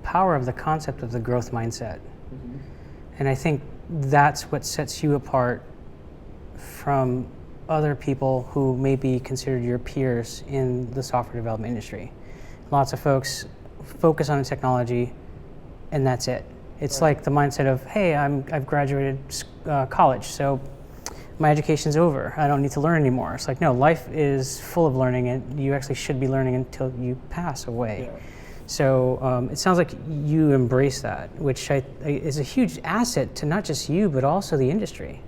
power of the concept of the growth mindset. And I think that's what sets you apart from other people who may be considered your peers in the software development industry. Lots of folks focus on the technology and that's it. It's like the mindset of, hey, I've graduated college, so my education's over. I don't need to learn anymore. It's like, no, life is full of learning and you actually should be learning until you pass away. Yeah. So it sounds like you embrace that, which is a huge asset to not just you, but also the industry.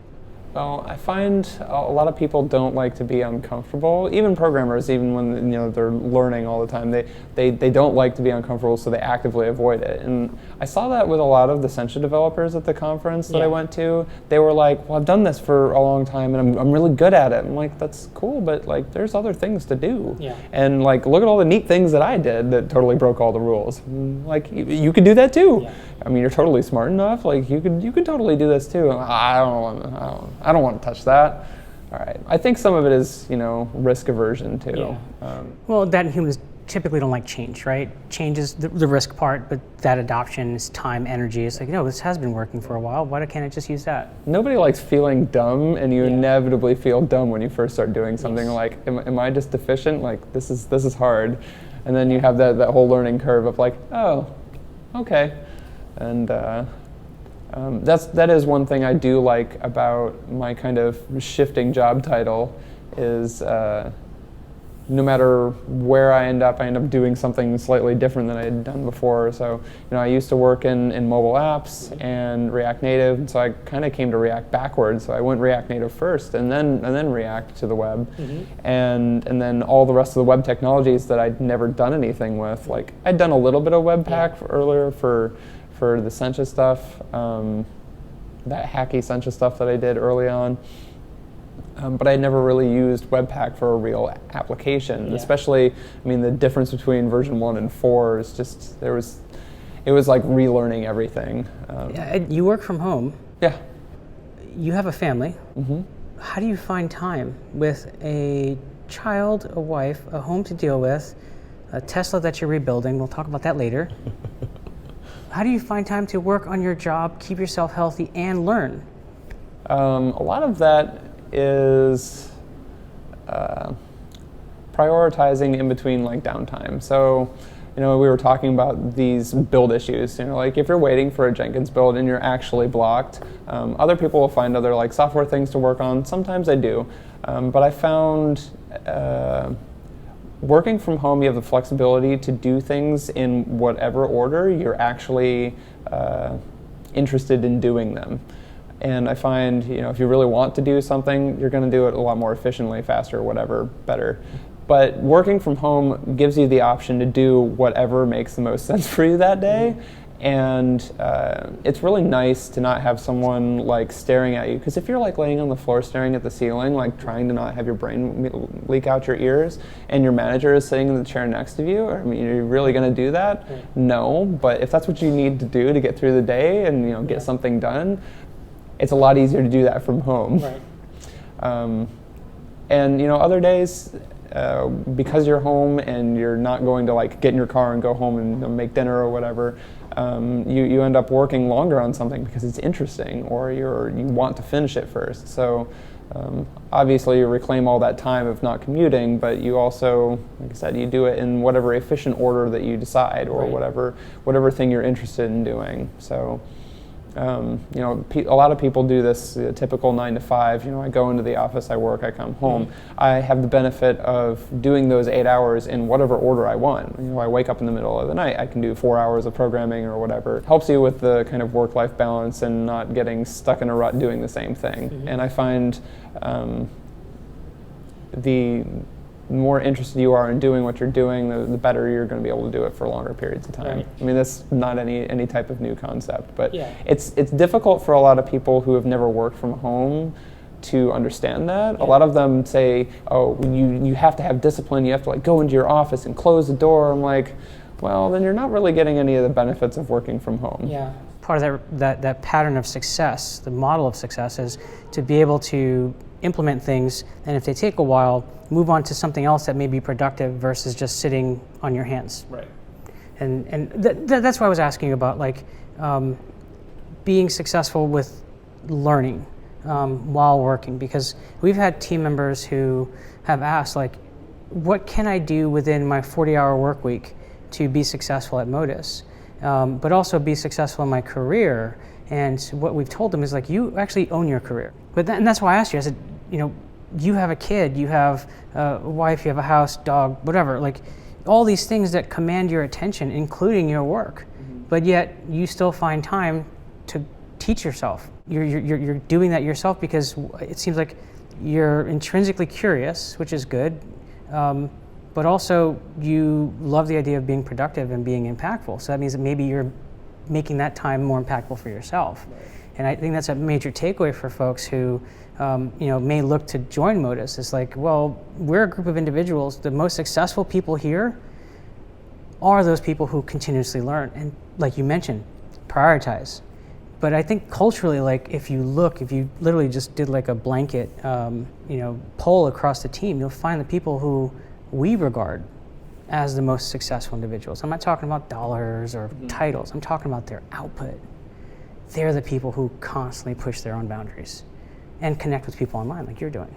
Well, I find a lot of people don't like to be uncomfortable. Even programmers, even when they're learning all the time, they don't like to be uncomfortable, so they actively avoid it. And I saw that with a lot of the Sencha developers at the conference that I went to. They were like, "Well, I've done this for a long time, and I'm really good at it." I'm like, "That's cool, but like, there's other things to do." Yeah. And like, look at all the neat things that I did that totally broke all the rules. Like, you could do that too. Yeah. I mean, you're totally smart enough. Like, you could totally do this too. I don't want to touch that. All right. I think some of it is, risk aversion too. Yeah. Well, that humans typically don't like change, right? Change is the risk part, but that adoption is time, energy. It's like, no, this has been working for a while. Why can't I just use that? Nobody likes feeling dumb, and you inevitably feel dumb when you first start doing something. Like, am I just deficient? Like, this is hard. And then you have that whole learning curve of like, oh, okay. And that is one thing I do like about my kind of shifting job title is no matter where I end up doing something slightly different than I had done before. So, I used to work in mobile apps and React Native, and so I kind of came to React backwards. So I went React Native first, and then React to the web, and then all the rest of the web technologies that I'd never done anything with. Like, I'd done a little bit of Webpack earlier for the Sencha stuff, that hacky Sencha stuff that I did early on. But I never really used Webpack for a real application, especially, the difference between version 1 and 4 is just, it was like relearning everything. You work from home. Yeah. You have a family. How do you find time with a child, a wife, a home to deal with, a Tesla that you're rebuilding? We'll talk about that later. How do you find time to work on your job, keep yourself healthy, and learn? A lot of that is prioritizing in between like downtime. So, we were talking about these build issues. Like if you're waiting for a Jenkins build and you're actually blocked, other people will find other like software things to work on. Sometimes I do, but I found working from home, you have the flexibility to do things in whatever order you're actually interested in doing them. And I find, if you really want to do something, you're going to do it a lot more efficiently, faster, whatever, better. But working from home gives you the option to do whatever makes the most sense for you that day. And it's really nice to not have someone like staring at you, because if you're like laying on the floor staring at the ceiling, like trying to not have your brain leak out your ears, and your manager is sitting in the chair next to you, are you really going to do that? No, but if that's what you need to do to get through the day and get something done, it's a lot easier to do that from home. Right. And other days, because you're home and you're not going to like get in your car and go home and make dinner or whatever, you end up working longer on something because it's interesting, or you want to finish it first. So obviously you reclaim all that time of not commuting, but you also, like I said, you do it in whatever efficient order that you decide, or whatever thing you're interested in doing. So a lot of people do this typical 9 to 5. I go into the office, I work, I come home. I have the benefit of doing those 8 hours in whatever order I want. I wake up in the middle of the night, I can do 4 hours of programming or whatever. It helps you with the kind of work-life balance and not getting stuck in a rut doing the same thing. And I find the more interested you are in doing what you're doing, the better you're going to be able to do it for longer periods of time. Right. That's not any type of new concept, but it's difficult for a lot of people who have never worked from home to understand that. A lot of them say, oh, you have to have discipline, you have to like go into your office and close the door. I'm like, well, then you're not really getting any of the benefits of working from home. Yeah. Part of that pattern of success, the model of success, is to be able to implement things, and if they take a while, move on to something else that may be productive versus just sitting on your hands. Right. And that's why I was asking about like being successful with learning while working, because we've had team members who have asked like, what can I do within my 40-hour work week to be successful at Modus, but also be successful in my career? And what we've told them is like, you actually own your career. And that's why I asked you. I said, you know, you have a kid, you have a wife, you have a house, dog, whatever, like all these things that command your attention, including your work, but yet you still find time to teach yourself. You're doing that yourself because it seems like you're intrinsically curious, which is good, but also you love the idea of being productive and being impactful. So that means that maybe you're making that time more impactful for yourself. Right. And I think that's a major takeaway for folks who may look to join Modus. It's like, well, we're a group of individuals. The most successful people here are those people who continuously learn. And like you mentioned, prioritize. But I think culturally, like if you literally just did like a blanket, poll across the team, you'll find the people who we regard as the most successful individuals. I'm not talking about dollars or titles. I'm talking about their output. They're the people who constantly push their own boundaries and connect with people online like you're doing.